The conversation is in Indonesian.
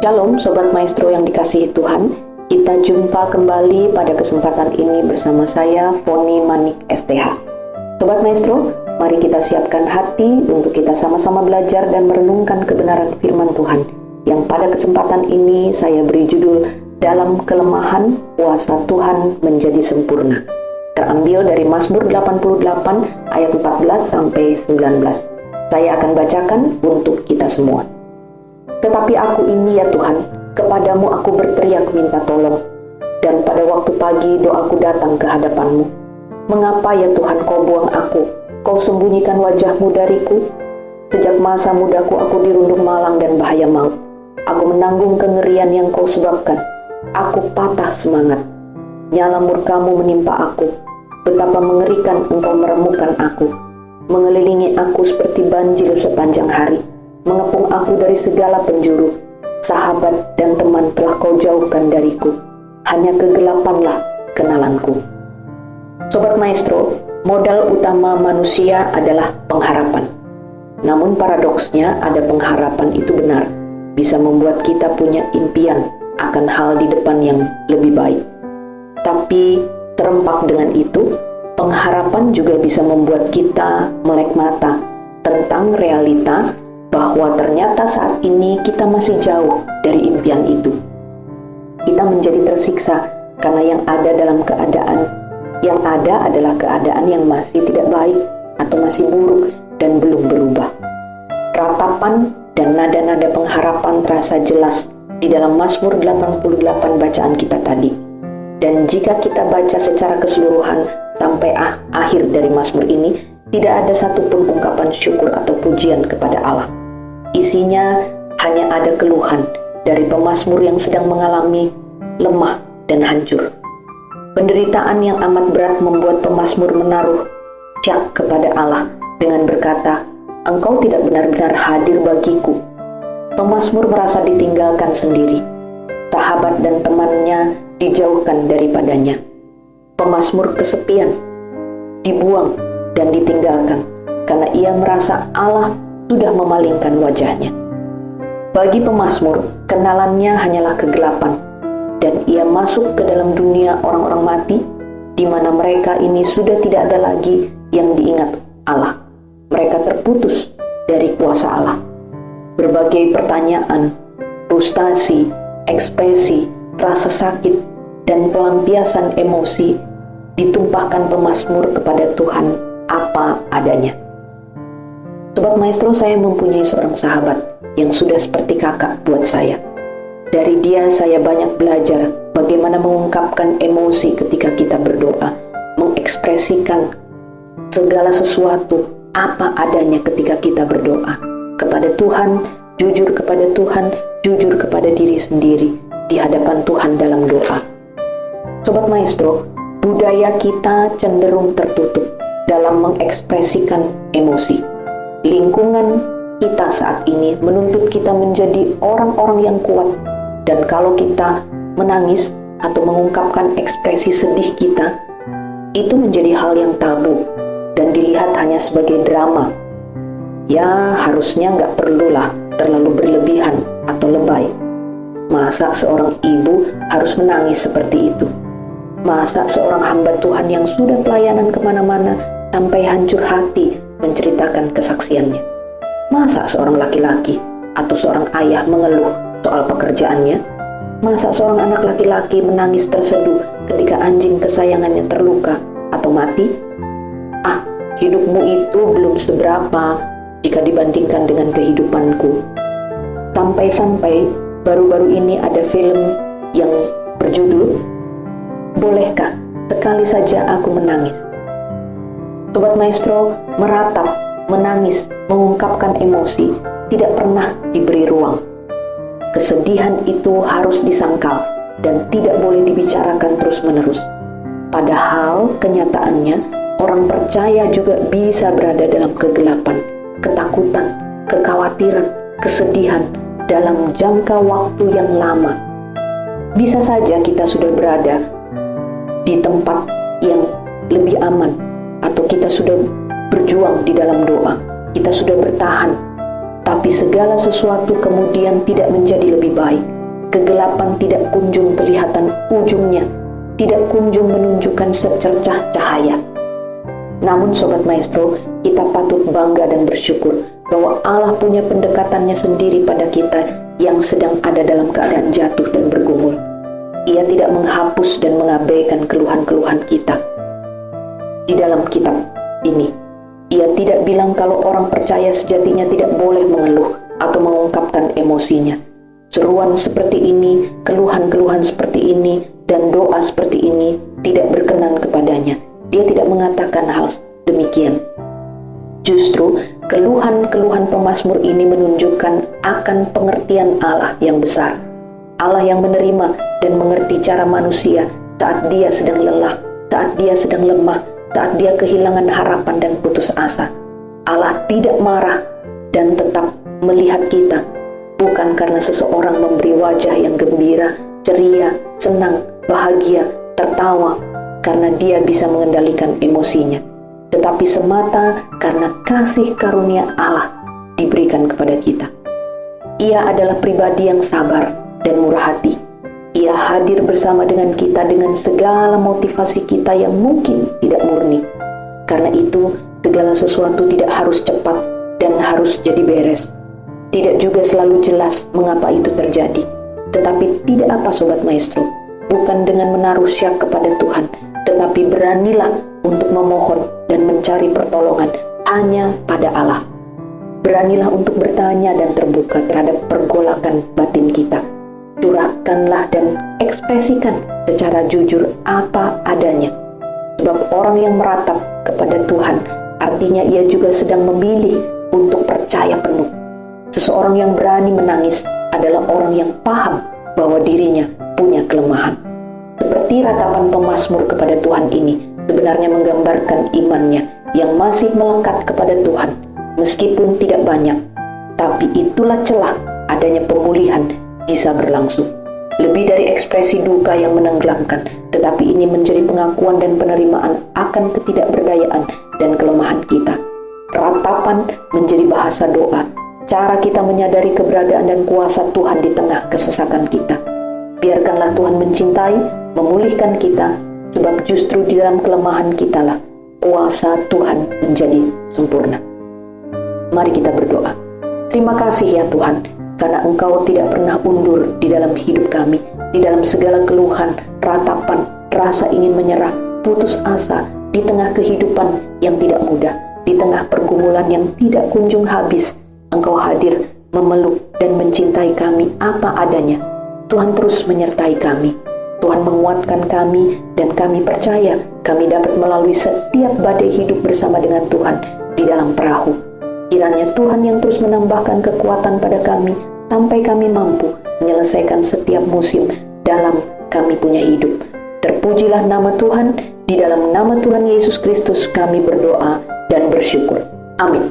Shalom Sobat Maestro yang dikasihi Tuhan. Kita jumpa kembali pada kesempatan ini bersama saya, Foni Manik STH. Sobat Maestro, mari kita siapkan hati untuk kita sama-sama belajar dan merenungkan kebenaran firman Tuhan, yang pada kesempatan ini saya beri judul Dalam Kelemahan Kuasa Tuhan Menjadi Sempurna. Terambil dari Mazmur 88 ayat 14 sampai 19. Saya akan bacakan untuk kita semua. Tetapi aku ini ya Tuhan, kepadamu aku berteriak minta tolong, dan pada waktu pagi doaku datang ke hadapanmu. Mengapa ya Tuhan kau buang aku, kau sembunyikan wajahmu dariku? Sejak masa mudaku aku dirundung malang dan bahaya maut. Aku menanggung kengerian yang kau sebabkan. Aku patah semangat. Nyala murkamu menimpa aku. Betapa mengerikan engkau meremukkan aku. Mengelilingi aku seperti banjir sepanjang hari. Mengepung aku dari segala penjuru. Sahabat dan teman telah kau jauhkan dariku. Hanya kegelapanlah kenalanku. Sobat Maestro, modal utama manusia adalah pengharapan. Namun paradoksnya ada pengharapan itu benar, bisa membuat kita punya impian akan hal di depan yang lebih baik. Tapi serempak dengan itu, pengharapan juga bisa membuat kita melek mata tentang realita bahwa ternyata saat ini kita masih jauh dari impian itu. Kita menjadi tersiksa karena yang ada adalah keadaan yang masih tidak baik atau masih buruk dan belum berubah. Ratapan dan nada-nada pengharapan terasa jelas di dalam Mazmur 88 bacaan kita tadi. Dan jika kita baca secara keseluruhan sampai akhir dari Mazmur ini, tidak ada satupun ungkapan syukur atau pujian kepada Allah. Isinya hanya ada keluhan dari pemazmur yang sedang mengalami lemah dan hancur. Penderitaan yang amat berat membuat pemazmur menaruh syak kepada Allah dengan berkata, "Engkau tidak benar-benar hadir bagiku." Pemazmur merasa ditinggalkan sendiri. Sahabat dan temannya dijauhkan daripadanya. Pemazmur kesepian, dibuang dan ditinggalkan karena ia merasa Allah sudah memalingkan wajahnya. Bagi pemazmur, kenalannya hanyalah kegelapan, dan ia masuk ke dalam dunia orang-orang mati, di mana mereka ini sudah tidak ada lagi yang diingat Allah. Mereka terputus dari kuasa Allah. Berbagai pertanyaan, frustasi, ekspresi, rasa sakit, dan pelampiasan emosi ditumpahkan pemazmur kepada Tuhan apa adanya. Sobat Maestro, saya mempunyai seorang sahabat yang sudah seperti kakak buat saya. Dari dia saya banyak belajar bagaimana mengungkapkan emosi ketika kita berdoa, mengekspresikan segala sesuatu apa adanya ketika kita berdoa kepada Tuhan, jujur kepada Tuhan, jujur kepada diri sendiri di hadapan Tuhan dalam doa. Sobat Maestro, budaya kita cenderung tertutup dalam mengekspresikan emosi. Lingkungan kita saat ini menuntut kita menjadi orang-orang yang kuat, dan kalau kita menangis atau mengungkapkan ekspresi sedih kita, itu menjadi hal yang tabu dan dilihat hanya sebagai drama. Ya, harusnya nggak perlulah terlalu berlebihan atau lebay. Masa seorang ibu harus menangis seperti itu? Masa seorang hamba Tuhan yang sudah pelayanan kemana-mana sampai hancur hati menceritakan kesaksiannya? Masa seorang laki-laki atau seorang ayah mengeluh soal pekerjaannya? Masa seorang anak laki-laki menangis terseduh ketika anjing kesayangannya terluka atau mati? Hidupmu itu belum seberapa jika dibandingkan dengan kehidupanku. Sampai-sampai baru-baru ini ada film yang berjudul "Bolehkah Sekali Saja Aku Menangis?" Sobat Maestro, meratap, menangis, mengungkapkan emosi tidak pernah diberi ruang. Kesedihan itu harus disangkal dan tidak boleh dibicarakan terus-menerus. Padahal kenyataannya orang percaya juga bisa berada dalam kegelapan, ketakutan, kekhawatiran, kesedihan dalam jangka waktu yang lama. Bisa saja kita sudah berada di tempat yang lebih aman, atau kita sudah berjuang di dalam doa, kita sudah bertahan. Tapi segala sesuatu kemudian tidak menjadi lebih baik. Kegelapan tidak kunjung kelihatan ujungnya, tidak kunjung menunjukkan secercah cahaya. Namun Sobat Maestro, kita patut bangga dan bersyukur bahwa Allah punya pendekatannya sendiri pada kita yang sedang ada dalam keadaan jatuh dan bergumul. Ia tidak menghapus dan mengabaikan keluhan-keluhan kita. Di dalam kitab ini, ia tidak bilang kalau orang percaya sejatinya tidak boleh mengeluh atau mengungkapkan emosinya. Seruan seperti ini, keluhan-keluhan seperti ini, dan doa seperti ini tidak berkenan kepadanya. Dia tidak mengatakan hal demikian. Justru, keluhan-keluhan pemazmur ini menunjukkan akan pengertian Allah yang besar. Allah yang menerima dan mengerti cara manusia saat dia sedang lelah, saat dia sedang lemah, saat dia kehilangan harapan dan putus asa. Allah tidak marah dan tetap melihat kita, bukan karena seseorang memberi wajah yang gembira, ceria, senang, bahagia, tertawa, karena dia bisa mengendalikan emosinya, tetapi semata karena kasih karunia Allah diberikan kepada kita. Ia adalah pribadi yang sabar dan murah hati. Ia hadir bersama dengan kita dengan segala motivasi kita yang mungkin tidak murni. Karena itu, segala sesuatu tidak harus cepat dan harus jadi beres. Tidak juga selalu jelas mengapa itu terjadi. Tetapi tidak apa Sobat Maestro, bukan dengan menaruh syak kepada Tuhan, tetapi beranilah untuk memohon dan mencari pertolongan hanya pada Allah. Beranilah untuk bertanya dan terbuka terhadap pergolakan batin kita. Curahkanlah dan ekspresikan secara jujur apa adanya. Sebab orang yang meratap kepada Tuhan, artinya ia juga sedang memilih untuk percaya penuh. Seseorang yang berani menangis adalah orang yang paham bahwa dirinya punya kelemahan. Seperti ratapan pemazmur kepada Tuhan ini sebenarnya menggambarkan imannya yang masih melekat kepada Tuhan, meskipun tidak banyak. Tapi itulah celah adanya pemulihan bisa berlangsung. Lebih dari ekspresi duka yang menenggelamkan, tetapi ini menjadi pengakuan dan penerimaan akan ketidakberdayaan dan kelemahan kita. Ratapan menjadi bahasa doa, cara kita menyadari keberadaan dan kuasa Tuhan di tengah kesesakan kita. Biarkanlah Tuhan mencintai, memulihkan kita, sebab justru di dalam kelemahan kitalah kuasa Tuhan menjadi sempurna. Mari kita berdoa. Terima kasih ya Tuhan, karena Engkau tidak pernah undur di dalam hidup kami, di dalam segala keluhan, ratapan, rasa ingin menyerah, putus asa, di tengah kehidupan yang tidak mudah, di tengah pergumulan yang tidak kunjung habis. Engkau hadir, memeluk dan mencintai kami apa adanya. Tuhan terus menyertai kami. Tuhan menguatkan kami dan kami percaya kami dapat melalui setiap badai hidup bersama dengan Tuhan di dalam perahu. Kiranya Tuhan yang terus menambahkan kekuatan pada kami sampai kami mampu menyelesaikan setiap musim dalam kami punya hidup. Terpujilah nama Tuhan, di dalam nama Tuhan Yesus Kristus kami berdoa dan bersyukur. Amin.